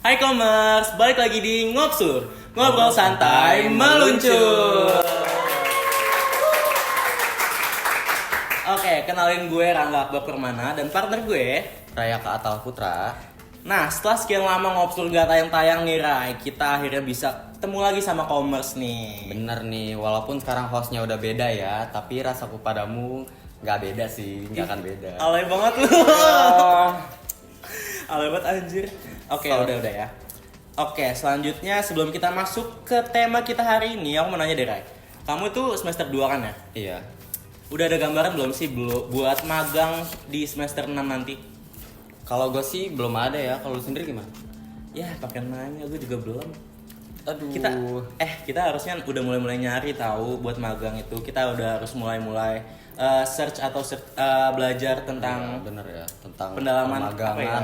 Hai Commerce, balik lagi di Ngopsur, ngobrol santai meluncur. Oke, kenalin gue Rangga Akbar Permana dan partner gue Raya Ka Atal Putra. Nah, setelah sekian lama Ngopsur gak tayang-tayang nih Ray, kita akhirnya bisa ketemu lagi sama Commerce nih. Bener nih, walaupun sekarang hostnya udah beda ya, tapi rasaku padamu nggak beda sih, nggak akan beda. Alay banget lu. Alay banget anjir. Oke, udah ya. Oke, selanjutnya sebelum kita masuk ke tema kita hari ini, aku mau nanya deh Ray. Kamu tuh semester 2 kan ya? Iya. Udah ada gambaran belum sih buat magang di semester 6 nanti? Kalau gue sih belum ada ya, kalau lu sendiri gimana? Ya, pakai nanya, gue juga belum. Aduh. Kita harusnya udah mulai nyari tahu buat magang itu. Kita udah harus mulai search atau belajar tentang bener ya, tentang pendalaman magangan,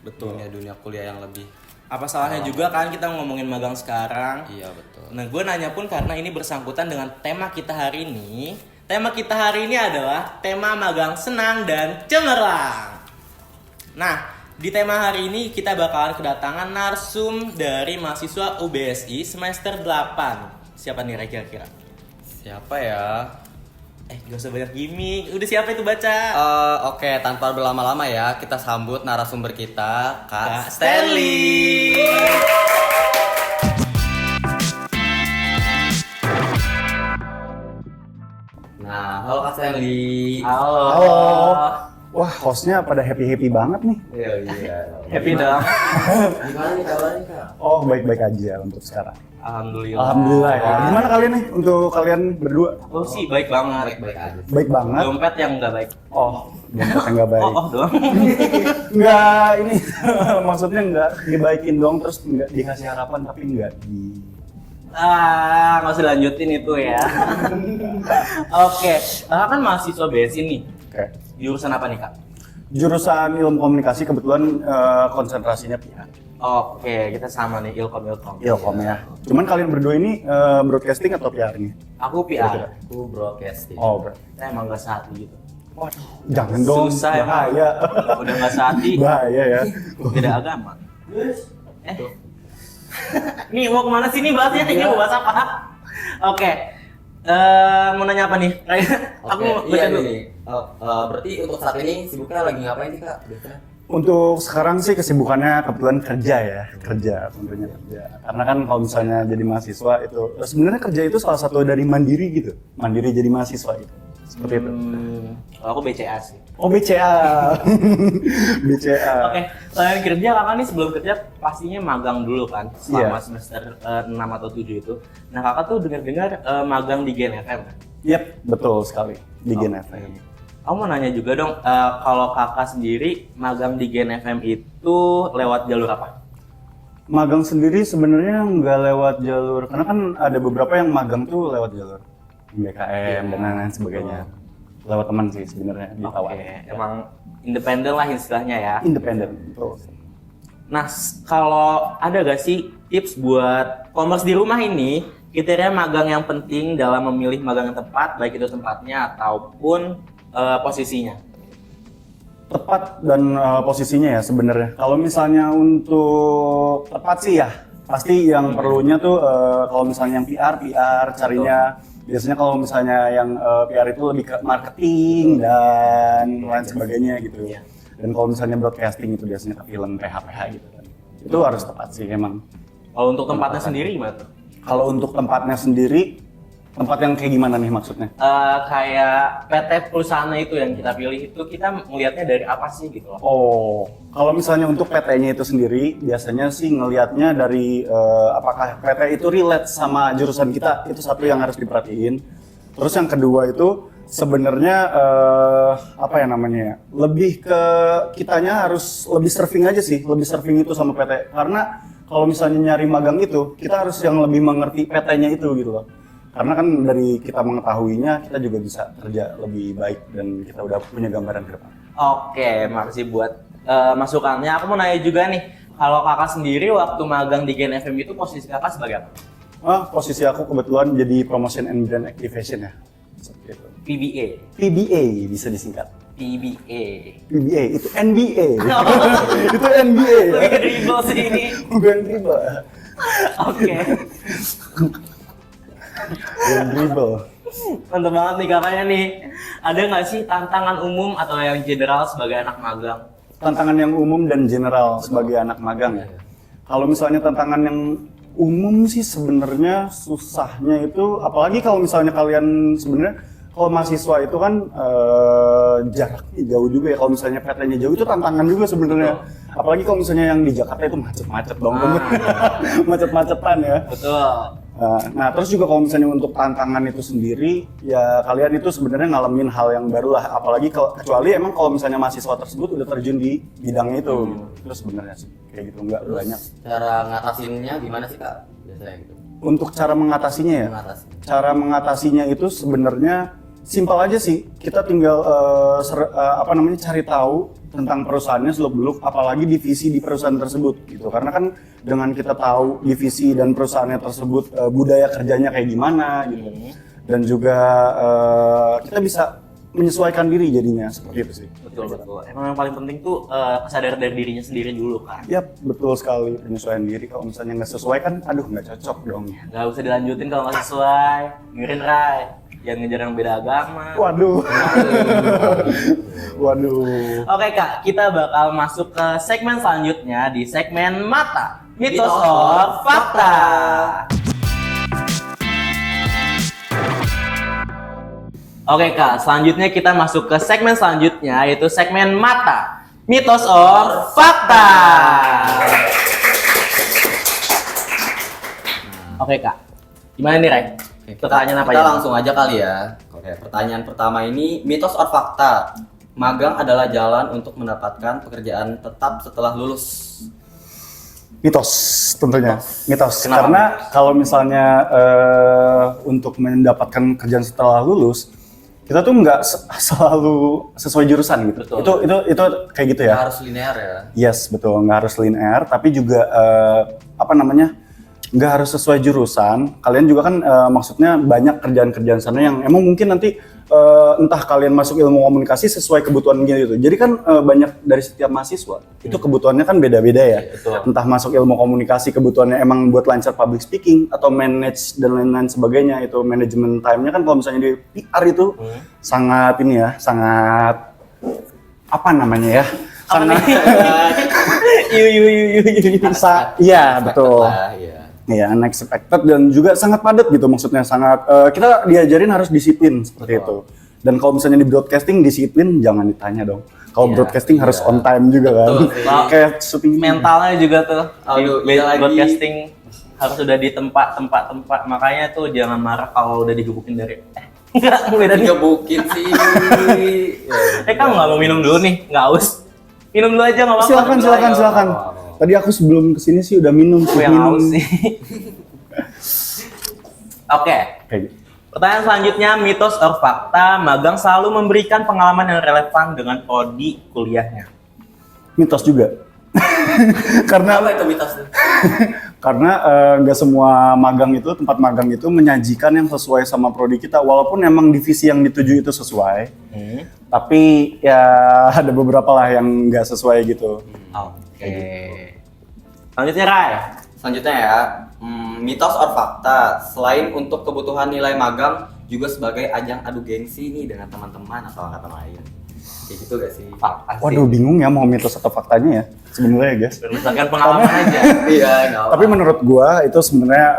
betul. Dunia kuliah yang lebih. Apa salahnya juga kan kita ngomongin magang sekarang? Iya betul. Nah, gue nanya pun karena ini bersangkutan dengan tema kita hari ini. Tema kita hari ini adalah tema magang senang dan cemerlang. Nah, di tema hari ini kita bakalan kedatangan narsum dari mahasiswa UBSI semester 8. Siapa nih kira-kira? Siapa ya? Gak usah banyak gimmick. Udah siapa itu baca? Oke, tanpa berlama-lama ya, kita sambut narasumber kita, Kak Stanley. Nah, halo Kak Stanley. Halo. Wah, hostnya pada happy-happy banget nih. Iya. Happy dong. Gimana nih kabarnya Kak? Oh, baik-baik aja untuk sekarang. Alhamdulillah. Alhamdulillah ya. Gimana kalian nih untuk kalian berdua? Oh sih baik banget. Baik-baik aja. Baik banget. Dompet yang nggak baik. Oh, dompetnya nggak baik. Oh doang. Nggak ini, maksudnya nggak dibaikin dong terus nggak dikasih harapan tapi nggak di. Nggak usah lanjutin itu ya. Oke, kakak kan mahasiswa BSI nih. Oke. Jurusan apa nih kak? Jurusan ilmu komunikasi kebetulan konsentrasinya PR. Oke, kita sama nih Ilkom. Ilkom ya. Cuman kalian berdua ini broadcasting atau PR nih? Aku PR. Kira-kira. Aku broadcasting. Oh, bro. Kita emang nggak sehati gitu. Waduh, jangan dong. Susah emang. Bahaya. Udah nggak sehati. Bahaya ya. Beda agama. Nih mau kemana sih nih bahasnya? Ini mau bahas apa? Oke. Mau nanya apa nih? Aku mau baca dulu. Berarti untuk saat ini sibuknya lagi ngapain sih Kak? Biasanya? Untuk sekarang sih kesibukannya kebetulan kerja ya, tentunya kerja. Karena kan kalau misalnya jadi mahasiswa itu, sebenarnya kerja itu salah satu dari mandiri gitu, mandiri jadi mahasiswa itu, seperti itu. Kalau aku BCA sih. Oh BCA, BCA. Oke, selain kerja kakak nih sebelum kerja pastinya magang dulu kan selama semester 6 atau 7 itu. Nah kakak tuh dengar magang di Gen FM kan? Yap, betul sekali di Gen FM. Aku mau nanya juga dong, kalau kakak sendiri magang di Gen FM itu lewat jalur apa? Magang sendiri sebenarnya nggak lewat jalur, karena kan ada beberapa yang magang tuh lewat jalur BKM dan lain-lain sebagainya. Lewat teman sih sebenarnya ditawar. Oke, emang independen lah istilahnya ya. Independen, betul. Nah, kalau ada gak sih tips buat commerce di rumah ini, kriteria magang yang penting dalam memilih magang yang tepat, baik itu tempatnya ataupun posisinya? Tepat dan posisinya ya sebenarnya. Kalau misalnya untuk tepat sih ya, pasti yang perlunya tuh kalau misalnya yang PR carinya. Biasanya kalau misalnya yang PR itu lebih ke marketing dan lain sebagainya gitu. Dan kalau misalnya broadcasting itu biasanya ke film PH gitu kan. Itu harus tepat sih emang. Kalau untuk tempatnya sendiri gimana tuh? Kalau untuk tempatnya sendiri, tempat yang kayak gimana nih maksudnya? Kayak PT perusahaan itu yang kita pilih itu kita melihatnya dari apa sih gitu loh. Oh, kalau misalnya untuk PT-nya itu sendiri, biasanya sih ngelihatnya dari apakah PT itu relate sama jurusan kita, itu satu yang harus diperhatiin. Terus yang kedua itu sebenarnya apa ya namanya ya, lebih ke kitanya harus lebih surfing aja sih, lebih surfing itu sama PT. Karena kalau misalnya nyari magang itu, kita harus yang lebih mengerti PT-nya itu gitu loh. Karena kan dari kita mengetahuinya, kita juga bisa kerja lebih baik dan kita udah punya gambaran ke depan. Oke, makasih buat masukannya. Aku mau nanya juga nih, kalau kakak sendiri waktu magang di Gen FM itu posisi kakak sebagai apa? Posisi aku kebetulan jadi Promotion and Brand Activation ya. Seperti itu. PBA. PBA bisa disingkat. PBA. PBA itu NBA. Itu NBA. Lebih ke dribble sih ini. Bukan dribble. Oke. Bukan dribble. Mantap banget nih kakaknya nih. Ada nggak sih tantangan umum atau yang general sebagai anak magang? Tantangan yang umum dan general sebagai anak magang. Kalau misalnya tantangan yang umum sih sebenarnya susahnya itu, apalagi kalau misalnya kalian sebenarnya kalau mahasiswa itu kan jaraknya jauh juga ya. Kalau misalnya PT-nya jauh itu tantangan juga sebenarnya. Apalagi kalau misalnya yang di Jakarta itu macet-macet dong, macet-macetan ya. Betul. Nah, terus juga kalau misalnya untuk tantangan itu sendiri, ya kalian itu sebenarnya ngalamin hal yang baru lah. Apalagi kecuali emang kalau misalnya mahasiswa tersebut udah terjun di bidangnya itu. Gitu. Itu sebenarnya sih kayak gitu, nggak banyak. Cara ngatasinnya gimana sih Kak? Biasanya gitu. Untuk cara mengatasinya ya? Cara mengatasinya itu sebenarnya simpel aja sih. Kita tinggal cari tahu tentang perusahaannya seluk-beluk, apalagi divisi di perusahaan tersebut gitu. Karena kan dengan kita tahu divisi dan perusahaannya tersebut budaya kerjanya kayak gimana gitu. Dan juga kita bisa menyesuaikan diri jadinya seperti itu sih. Betul. Emang yang paling penting tuh kesadaran dari dirinya sendiri dulu kan. Yap, betul sekali, penyesuaian diri. Kalau misalnya nggak sesuai kan, aduh nggak cocok dong. Nggak usah dilanjutin kalau nggak sesuai. Dengerin Rai. Jangan ngejar yang beda agama. Waduh. Waduh. Oke Kak, kita bakal masuk ke segmen selanjutnya di segmen Mata, Mitos or Fakta. Oke Kak, selanjutnya kita masuk ke segmen selanjutnya yaitu segmen Mata, Mitos or Fakta. Oke Kak, gimana nih Ray? Pertanyaan apa kita ya? langsung aja kali ya. Oke, pertanyaan pertama ini, mitos or fakta? Magang adalah jalan untuk mendapatkan pekerjaan tetap setelah lulus. Mitos tentunya, mitos. Kenapa Karena kalau misalnya untuk mendapatkan kerjaan setelah lulus, kita tuh nggak selalu sesuai jurusan gitu. Betul. Itu kayak gitu ya. Nggak harus linear ya. Yes, betul, nggak harus linear, tapi juga nggak harus sesuai jurusan. Kalian juga kan maksudnya banyak kerjaan-kerjaan sana yang emang mungkin nanti entah kalian masuk ilmu komunikasi sesuai kebutuhan gitu. Jadi kan banyak dari setiap mahasiswa itu kebutuhannya kan beda-beda ya. Betul. Entah masuk ilmu komunikasi kebutuhannya emang buat lancar public speaking atau manage dan lain-lain sebagainya. Itu manajemen time-nya kan kalau misalnya di PR itu sangat ini ya, sangat apa namanya ya? Sangat iya betul. Iya, unexpected dan juga sangat padat gitu, maksudnya sangat kita diajarin harus disiplin seperti itu. Dan kalau misalnya di broadcasting disiplin jangan ditanya dong. Kalau broadcasting harus on time juga kan. Kayak syuting Mentalnya juga tuh. Aduh, di iya lagi. broadcasting harus udah di tempat. Makanya tuh jangan marah kalau udah digebukin dari enggak, beda nih. Ngebukin sih. Kamu nggak mau minum dulu nih, nggak haus. Minum dulu aja nggak apa-apa. Silakan. Tadi aku sebelum kesini sih udah minum. Aku yang minum. haus sih. Oke. Kayak gitu. Pertanyaan selanjutnya, mitos or fakta, magang selalu memberikan pengalaman yang relevan dengan prodi kuliahnya. Mitos juga. Karena Apa itu mitos? karena nggak semua tempat magang itu menyajikan yang sesuai sama prodi kita, walaupun emang divisi yang dituju itu sesuai, tapi ya ada beberapa lah yang nggak sesuai gitu. Oke. Selanjutnya Rai. Selanjutnya ya, mitos or fakta, selain untuk kebutuhan nilai magang, juga sebagai ajang adu gengsi nih dengan teman-teman atau angkatan lain. Kayak gitu gak sih? Fakta sih. Waduh, bingung ya mau mitos atau faktanya ya sebenarnya ya guys. Berdasarkan pengalaman aja. Iya, nggak apa. Tapi menurut gua itu sebenarnya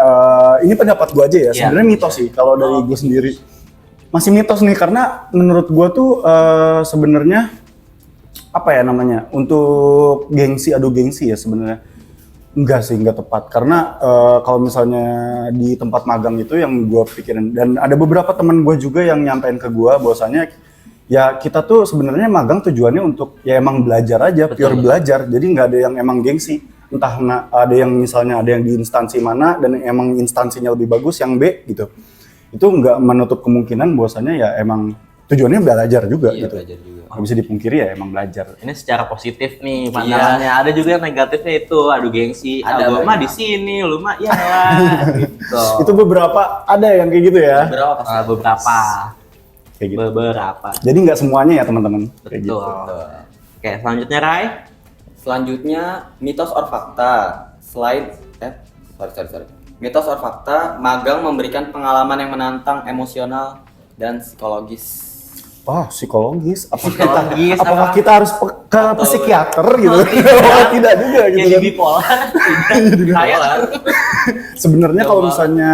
ini pendapat gua aja ya. Sebenarnya mitos sih kalau dari gua sendiri. Masih mitos nih karena menurut gua tuh sebenarnya apa ya namanya? Untuk adu gengsi ya sebenarnya. Enggak sih, enggak tepat. Karena kalau misalnya di tempat magang itu yang gua pikirin, dan ada beberapa teman gua juga yang nyampein ke gua bahwasanya ya kita tuh sebenarnya magang tujuannya untuk ya emang belajar aja, pure belajar. Jadi nggak ada yang emang gengsi. Entah ada yang misalnya ada yang di instansi mana dan emang instansinya lebih bagus yang B gitu. Itu nggak menutup kemungkinan bahwasannya ya emang tujuannya belajar juga Iya, gitu. belajar juga. Nggak bisa dipungkiri ya emang belajar. Ini secara positif nih pandangannya. Ada juga yang negatifnya itu adu gengsi. Ada Gua mah banyak. di sini, lu mah ya lah. Gitu. Itu beberapa ada yang kayak gitu ya. Berapa pasti? Beberapa. kayak gitu. Beberapa. Jadi nggak semuanya ya teman-teman. Kayak gitu. Betul. Oke, selanjutnya Rai. Selanjutnya mitos or fakta. Sorry. Mitos or fakta, magang memberikan pengalaman yang menantang emosional dan psikologis. Wah, psikologis. Psikologis, Apakah apa? kita harus ke psikiater gitu? Tidak juga gitu. Jadi kan. bipolar. Kayak Sebenarnya kalau misalnya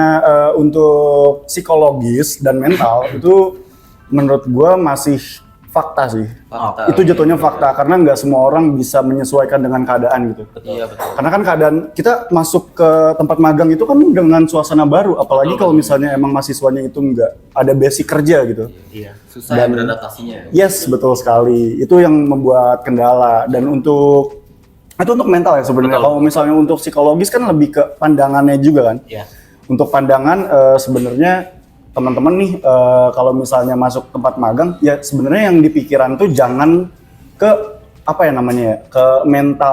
untuk psikologis dan mental itu menurut gua masih fakta sih. Fakta. Itu jatuhnya fakta karena nggak semua orang bisa menyesuaikan dengan keadaan gitu. Iya betul. Karena kan keadaan kita masuk ke tempat magang itu kan dengan suasana baru, apalagi kalau misalnya emang mahasiswanya itu nggak ada basic kerja gitu. Iya. Susah ya beradaptasinya. Yes, betul sekali. Itu yang membuat kendala. Dan untuk itu untuk mental ya sebenarnya. Betul. Kalau misalnya untuk psikologis kan lebih ke pandangannya juga kan. Iya. Untuk pandangan sebenarnya teman-teman nih kalau misalnya masuk tempat magang ya sebenarnya yang dipikiran tuh jangan ke apa ya namanya ya ke mental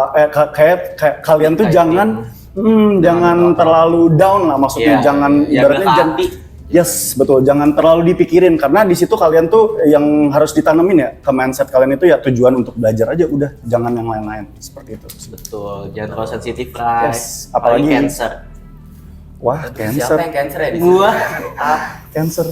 kayak kalian tuh jangan terlalu down lah maksudnya Iya. jangan ibaratnya Jaga jangan hati. yes betul jangan terlalu dipikirin karena di situ kalian tuh yang harus ditanamin ya ke mindset kalian itu ya tujuan untuk belajar aja udah jangan yang lain-lain seperti itu. Betul, jangan terlalu sensitif, Rai. Yes, apalagi- cancer. Wah, Siapa cancer, yang cancer ya di sini? Gua. cancer.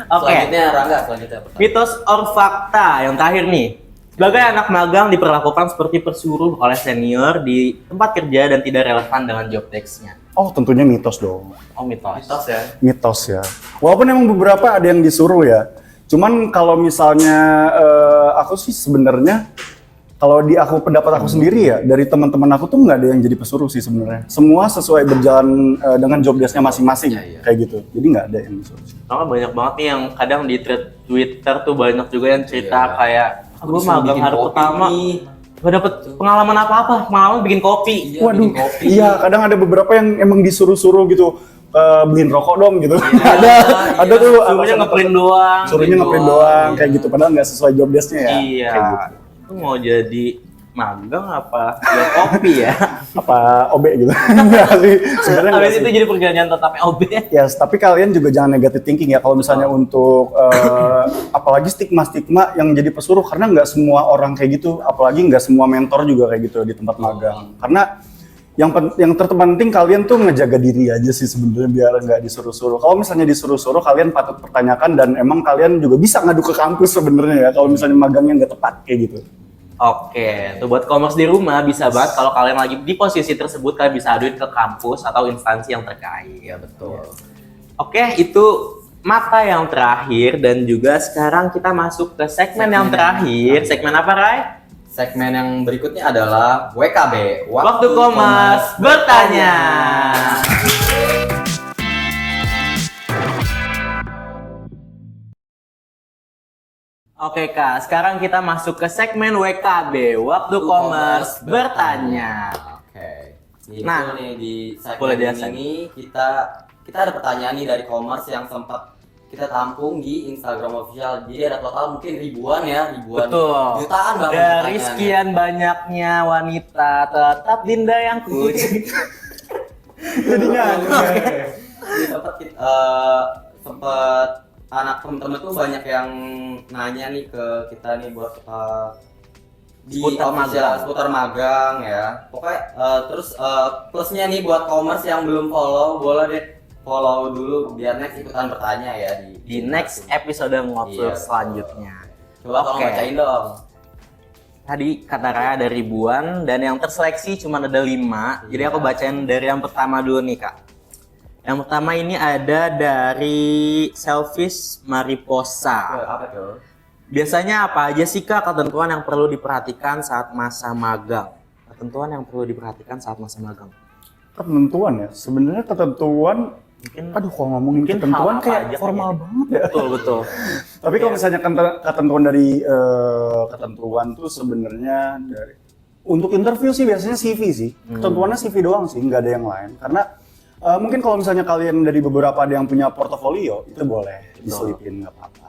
Oke. Selanjutnya Rangga, selanjutnya pertanyaan. Mitos or fakta yang terakhir nih. Sebagai anak magang diperlakukan seperti pesuruh oleh senior di tempat kerja dan tidak relevan dengan job desk-nya. Oh, tentunya mitos dong. Oh, mitos. Mitos ya. Mitos ya. Walaupun emang beberapa ada yang disuruh ya. Cuman kalau misalnya aku sih sebenarnya kalau di pendapat aku sendiri ya dari teman-teman aku tuh nggak ada yang jadi pesuruh sih sebenarnya. Semua sesuai berjalan dengan job desk-nya masing-masing Iya. kayak gitu. Jadi nggak ada yang disuruh. Soalnya banyak banget nih yang kadang di thread Twitter tuh banyak juga yang cerita Iya. kayak Aku gue disuruh magang bikin hari kopi pertama nih." gak dapet pengalaman apa-apa, pengalaman bikin kopi. Iya, Waduh, bikin kopi. iya kadang ada beberapa yang emang disuruh-suruh gitu. Beliin rokok dong gitu. ada iya. tuh Suruhnya ngeprint doang. suruhnya ngeprint doang kayak gitu padahal nggak sesuai job desk-nya ya. Iya. Kayak gitu. Lu mau jadi magang apa jual kopi ya? Apa OB gitu. Enggak sih. Sebenarnya enggak Habis sih. itu jadi perjanjian tetapnya OB. Yes, tapi kalian juga jangan negative thinking ya kalau misalnya untuk apalagi stigma-stigma yang jadi pesuruh karena nggak semua orang kayak gitu, apalagi nggak semua mentor juga kayak gitu di tempat magang. Karena yang terpenting kalian tuh ngejaga diri aja sih sebenarnya biar nggak disuruh-suruh. Kalau misalnya disuruh-suruh kalian patut pertanyakan dan emang kalian juga bisa ngadu ke kampus sebenarnya ya kalau misalnya magangnya nggak tepat kayak gitu. Oke, tuh buat commerce di rumah bisa banget kalau kalian lagi di posisi tersebut kalian bisa aduin ke kampus atau instansi yang terkait. Iya betul. Oke, itu mata yang terakhir dan juga sekarang kita masuk ke segmen yang terakhir. Segmen apa, Rai? Segmen yang berikutnya adalah WKB. Waktu Komers bertanya. Oke Kak, sekarang kita masuk ke segmen WKB, Waktu Komers bertanya. Oke. Jadi Nah, nih di boleh segmen diasen. ini kita ada pertanyaan nih dari Komers yang sempat kita tampung di Instagram official. Jadi ada total mungkin ribuan Betul. jutaan bahkan Dari pertanyaannya. sekian banyaknya wanita, tetap Dinda yang kucing. Jadinya Jadi sempat anak temen-temen tuh banyak yang nanya nih ke kita nih buat di Seputar magang. seputar magang ya. Pokoknya terus plusnya nih buat Komers yang belum follow, boleh deh follow dulu biar next ikutan bertanya ya Di next episode ngobrol Iya. selanjutnya. Coba tolong Oke. bacain dong. Tadi kata Raya ada ribuan dan yang terseleksi cuma ada 5. Jadi aku bacain dari yang pertama dulu nih Kak. Yang pertama ini ada dari Selfish Mariposa. Apa tuh? Biasanya apa aja sih Kak ketentuan yang perlu diperhatikan saat masa magang? Ketentuan yang perlu diperhatikan saat masa magang. ketentuan ya. Sebenarnya ketentuan Mungkin aduh kalau ngomongin Mungkin ketentuan hal apa kayak aja formal kayaknya. banget ya. betul betul. Tapi kalau misalnya ketentuan dari ketentuan tuh sebenarnya dari untuk interview sih biasanya CV sih. Ketentuannya CV doang sih, nggak ada yang lain. Karena mungkin kalau misalnya kalian dari beberapa ada yang punya portofolio, itu boleh diselipin nggak apa-apa.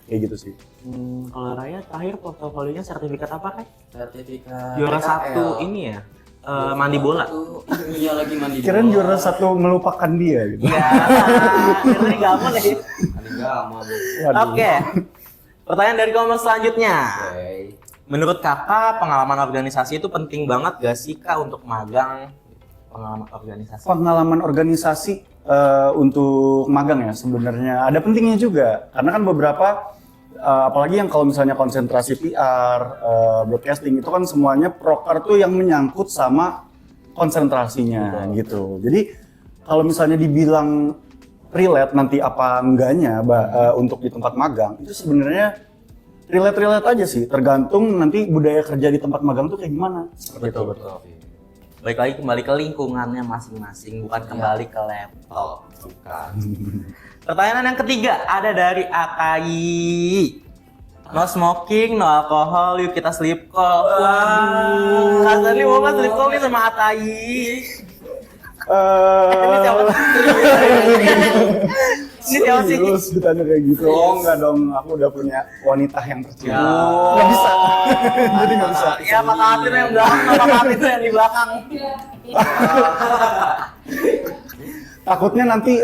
Kayak gitu sih. Kalau Raya terakhir portofolionya sertifikat apa Kak? Sertifikat Juara PKL. 1 ini ya. Mandi bola. Iya lagi mandi bola. Kirain juara 1 melupakan dia gitu. Iya. Ini gampang deh. Mandi Enggak aman. Waduh. Oke. Pertanyaan dari komen selanjutnya. Oke. Menurut kakak, pengalaman organisasi itu penting banget gak sih kak untuk magang pengalaman organisasi? Pengalaman organisasi untuk magang ya sebenarnya ada pentingnya juga karena kan beberapa apalagi yang kalau misalnya konsentrasi PR, broadcasting itu kan semuanya proker tuh yang menyangkut sama konsentrasinya gitu. Jadi kalau misalnya dibilang relate nanti apa enggaknya untuk di tempat magang itu sebenarnya relate aja sih, tergantung nanti budaya kerja di tempat magang tuh kayak gimana. Betul. Baik lagi kembali ke lingkungannya masing-masing, bukan kembali ke laptop. Bukan. Pertanyaan yang ketiga ada dari Akai. No smoking, no alcohol, yuk kita sleep call. Waduh, Kak Stanley mau nggak sleep call nih sama Akai? Ini siapa? Ini siapa sih? Serius ditanya kayak gitu? Oh enggak dong, aku udah punya wanita yang tercinta. Ya. Nggak bisa, jadi nggak bisa. Ya Pak Katin yang belakang, Pak Katin yang di belakang. Takutnya nanti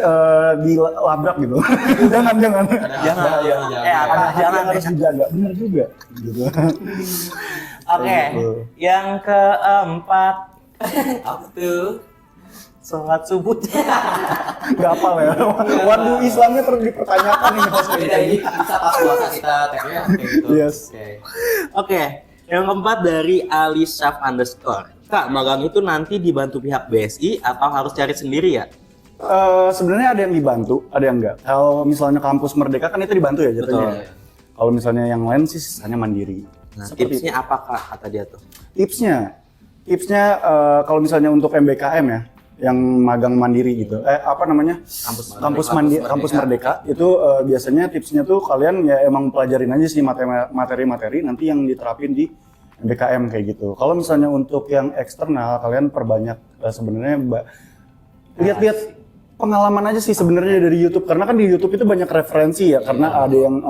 dilabrak gitu. jangan. Jangan. Jangan harus dijaga. Bener juga. Gitu. Oke, yang keempat. Apa tuh? Sholat subuh. Nggak apa ya. Waduh, Islamnya terus dipertanyakan ini pas Beda ini bisa pas puasa kita tag-nya kayak gitu. Yes. Oke. Oke, yang keempat dari Alisaf _ Kak, magang itu nanti dibantu pihak BSI atau harus cari sendiri ya? Sebenarnya ada yang dibantu, ada yang enggak. Kalau misalnya kampus Merdeka kan itu dibantu ya jatuhnya. Betul. Kalau misalnya yang lain sih sisanya mandiri. Nah, Seperti tipsnya apa Kak kata dia tuh? Tipsnya kalau misalnya untuk MBKM ya, yang magang mandiri gitu. Apa namanya? Kampus Merdeka itu biasanya tipsnya tuh kalian ya emang pelajarin aja sih materi-materi nanti yang diterapin di MBKM kayak gitu. Kalau misalnya untuk yang eksternal kalian perbanyak sebenarnya lihat-lihat pengalaman aja sih sebenarnya dari YouTube karena kan di YouTube itu banyak referensi ya karena ada yang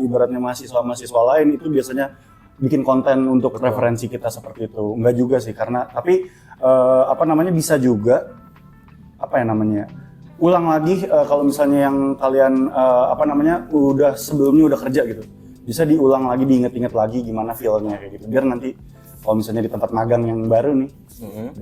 ibaratnya mahasiswa lain itu biasanya bikin konten untuk referensi kita seperti itu. Enggak juga sih karena tapi bisa juga ulang lagi kalau misalnya yang kalian udah sebelumnya udah kerja gitu. Bisa diulang lagi, diinget-inget lagi gimana feel-nya kayak gitu. Biar nanti kalau misalnya di tempat magang yang baru nih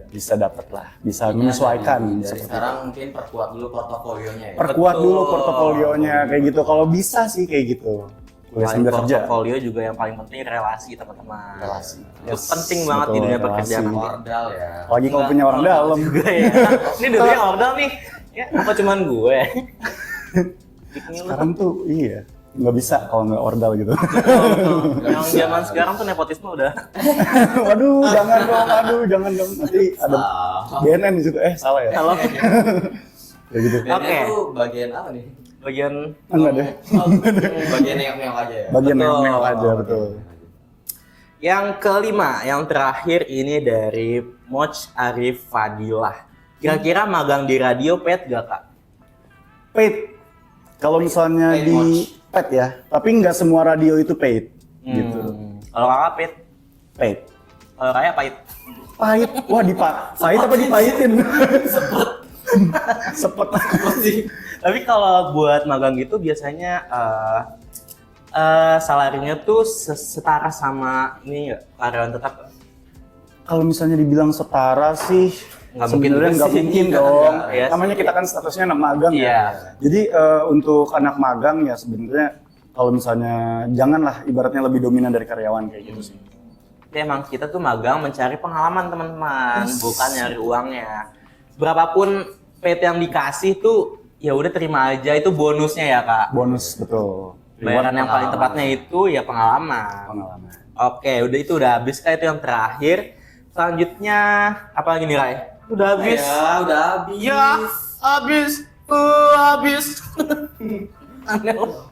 bisa dapet lah, bisa menyesuaikan. Dari sekarang mungkin perkuat dulu portofolionya ya. Perkuat dulu portofolionya kayak gitu. Kalau bisa sih kayak gitu. Boleh sambil kerja. Portofolio juga yang paling penting relasi teman-teman. Relasi. Itu penting banget di dunia pekerjaan. Ordal ya. Lagi kalau punya orang dalam. Juga ya. Ini dunia ordal nih. Ya, apa cuman gue? Sekarang tuh iya. Nggak bisa kalau nggak ordal gitu. Yang zaman sekarang tuh nepotisme udah. Waduh, jangan dong. Nanti ada BNN di situ. Salah ya. Kalau Ya gitu. Oke. Itu bagian apa nih? bagian Enggak deh. Bagian yang aja ya. Bagian Betul. yang aja betul. yang kelima, yang terakhir ini dari Moch Arif Fadilah. Kira-kira magang di radio paid gak kak? Paid. Kalau misalnya Paid di watch. paid ya, tapi nggak semua radio itu paid gitu. Kalau kakak paid, Paid. kalau kayak pahit. Pahit. Wah, pahit apa dipahitin? Sepet. Tapi kalau buat magang gitu biasanya salarinya tuh setara sama ini nggak, karyawan tetap nggak? Kalau misalnya dibilang setara sih Nggak mungkin sebenarnya juga nggak sih. mungkin dong. Iya Namanya sih. kita kan statusnya anak magang Iya. ya. Jadi untuk anak magang ya sebenarnya kalau misalnya janganlah ibaratnya lebih dominan dari karyawan kayak gitu sih. Jadi emang kita tuh magang mencari pengalaman teman-teman, bukan nyari uangnya. Berapapun PT yang dikasih tuh ya udah terima aja, itu bonusnya ya kak. Bonus betul. Bayaran yang paling pengalaman. tepatnya itu ya pengalaman. Pengalaman. Oke, itu udah habis kak, itu yang terakhir. Selanjutnya apa lagi nih Rai? Udah habis. Ya, udah habis. Ya, habis. Habis. Aneh loh.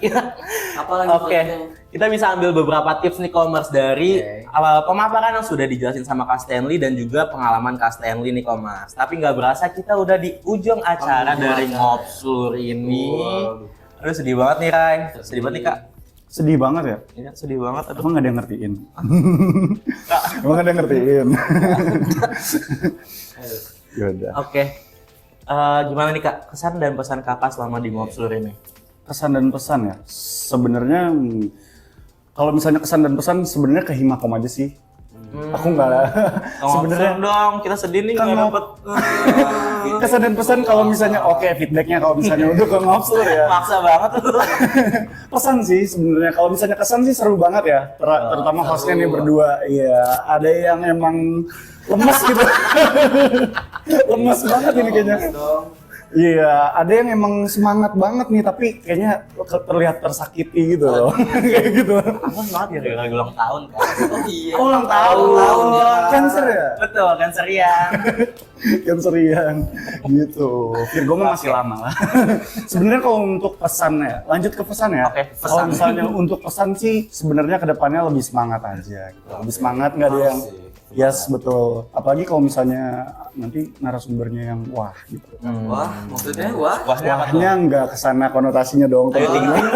Ya. Apa lagi? Oke, selanjutnya? kita bisa ambil beberapa tips nih commerce dari Oke. pemaparan yang sudah dijelasin sama Kak Stanley dan juga pengalaman Kak Stanley nih commerce. Tapi nggak berasa kita udah di ujung acara dari Ngopslur ini. Waduh. Aduh sedih banget nih Rai, sedih banget nih Kak. Sedih banget ya. Iya sedih banget. Aduh. Emang nggak ada yang ngertiin? Emang nggak ada yang ngertiin? Yaudah. Oke, Gimana nih Kak, kesan dan pesan Kakak selama di Ngopslur ini? Kesan dan pesan ya. Sebenarnya kalau misalnya kesan dan pesan sebenarnya ke Himakom aja sih. Aku nggak Sebenarnya dong, kita sedih nih Kan nggak mau- dapet kesan dan pesan kalau misalnya feedbacknya kalau misalnya untuk ke Ngopslur ya. maksa banget tuh. Pesan sih sebenarnya kalau misalnya kesan sih seru banget ya. Terutama hostnya nih berdua. Iya, ada yang emang lemes gitu. Lemes banget ini kayaknya. Iya, ada yang emang semangat banget nih, tapi kayaknya terlihat tersakiti gitu loh. Kayak gitu. Aku semangat ya lagi ulang tahun kan. Oh iya. Oh, ulang tahun. Cancer ya? Betul, cancerian. Cancerian. Gitu. Virgo mah masih lama lah. Sebenarnya kalau untuk pesannya, lanjut ke pesan ya. Oke, pesan. Kalau misalnya untuk pesan sih sebenarnya kedepannya lebih semangat aja. Gitu. Lebih semangat, nggak ada yang yes, betul. Apalagi kalau misalnya nanti narasumbernya yang wah gitu. Wah, maksudnya wah. Wahnya apa tuh? Wahnya nggak kesana konotasinya dong. Ayu Ting Ting.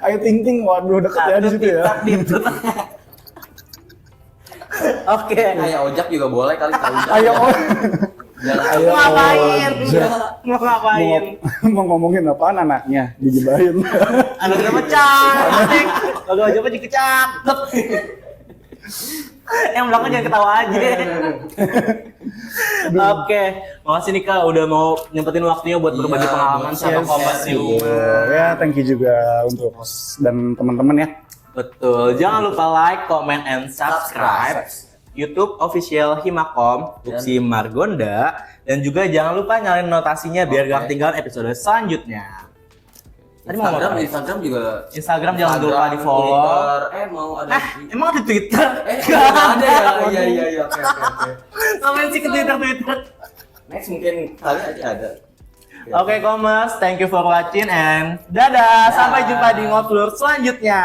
Ayo ting ting, waduh deket ya di situ ya. Oke. Kayak ojak juga boleh kali tahu. Ayo, Jangan ayo. Mau ngapain? Ojak. Mau ngapain? Mau ngomongin apaan anaknya? Dijebahin. Anaknya pecah. Kalau aja apa dikecak. Yang belakang jangan ketawa aja. Oke, makasih nih Kak udah mau nyempetin waktunya buat berbagi Iya, pengalaman sama yes, Kompas yes, di rumah. Ya, thank you juga untuk host dan teman-teman ya. Betul, jangan lupa like, comment, and subscribe YouTube official Himakom Uksi Margonda, dan juga jangan lupa nyalain notasinya biar gak ketinggalan episode selanjutnya. Tadi mau ngomong apa? Instagram juga. Instagram jangan lupa di follow. Twitter, mau ada. Emang ada Twitter? Nggak ada ya? Iya, oke. Ngapain sih ke Twitter? Next mungkin kali aja ada. Oke, Komers, thank you for watching and dadah. Sampai jumpa di Ngopslur selanjutnya.